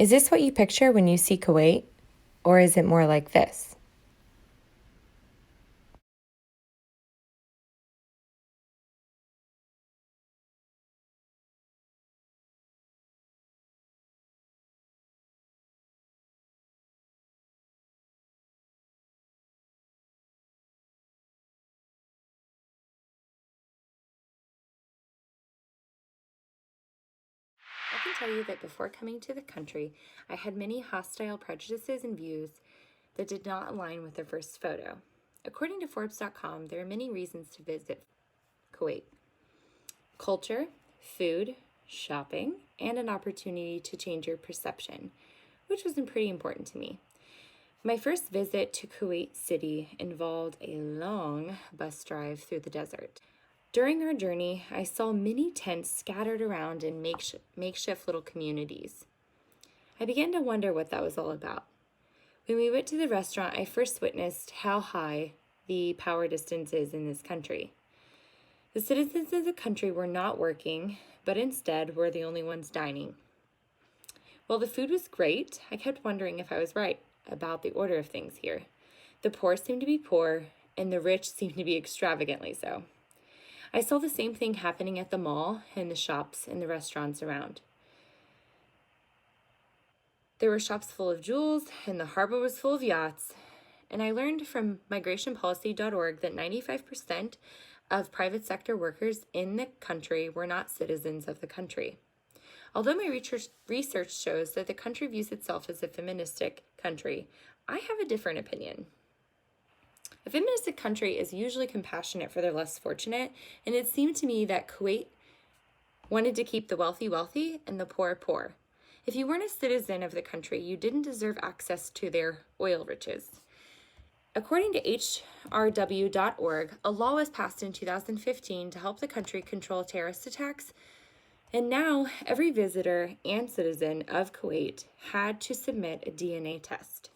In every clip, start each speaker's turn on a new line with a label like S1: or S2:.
S1: Is this what you picture when you see Kuwait, or is it more like this? I can tell you that before coming to the country, I had many hostile prejudices and views that did not align with the first photo. According to Forbes.com, there are many reasons to visit Kuwait: culture, food, shopping, and an opportunity to change your perception, which was pretty important to me. My first visit to Kuwait City involved a long bus drive through the desert. During our journey, I saw many tents scattered around in makeshift little communities. I began to wonder what that was all about. When we went to the restaurant, I first witnessed how high the power distance is in this country. The citizens of the country were not working, but instead were the only ones dining. While the food was great, I kept wondering if I was right about the order of things here. The poor seemed to be poor, and the rich seemed to be extravagantly so. I saw the same thing happening at the mall and the shops and the restaurants around. There were shops full of jewels, and the harbor was full of yachts. And I learned from migrationpolicy.org that 95% of private sector workers in the country were not citizens of the country. Although my research shows that the country views itself as a feministic country, I have a different opinion. A feministic country is usually compassionate for the less fortunate, and it seemed to me that Kuwait wanted to keep the wealthy wealthy and the poor poor. If you weren't a citizen of the country, you didn't deserve access to their oil riches. According to HRW.org, a law was passed in 2015 to help the country control terrorist attacks, and now every visitor and citizen of Kuwait had to submit a DNA test.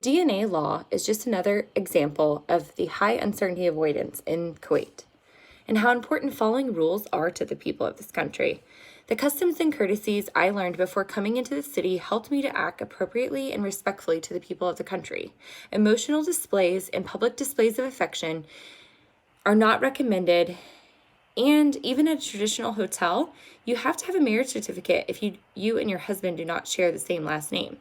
S1: DNA law is just another example of the high uncertainty avoidance in Kuwait and how important following rules are to the people of this country. The customs and courtesies I learned before coming into the city helped me to act appropriately and respectfully to the people of the country. Emotional displays and public displays of affection are not recommended, and even at a traditional hotel, you have to have a marriage certificate if you and your husband do not share the same last name.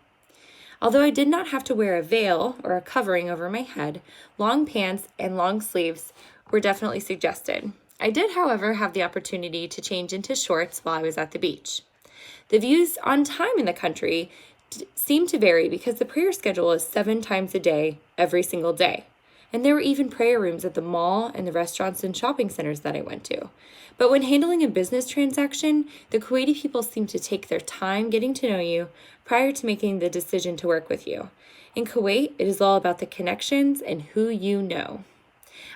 S1: Although I did not have to wear a veil or a covering over my head, long pants and long sleeves were definitely suggested. I did, however, have the opportunity to change into shorts while I was at the beach. The views on time in the country seem to vary because the prayer schedule is 7 times a day, every single day. And there were even prayer rooms at the mall and the restaurants and shopping centers that I went to. But when handling a business transaction, the Kuwaiti people seem to take their time getting to know you prior to making the decision to work with you. In Kuwait, it is all about the connections and who you know.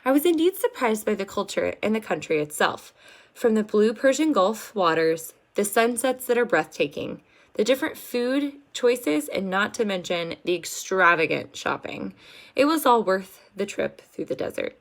S1: I was indeed surprised by the culture and the country itself. From the blue Persian Gulf waters, the sunsets that are breathtaking, the different food choices, and not to mention the extravagant shopping. It was all worth the trip through the desert.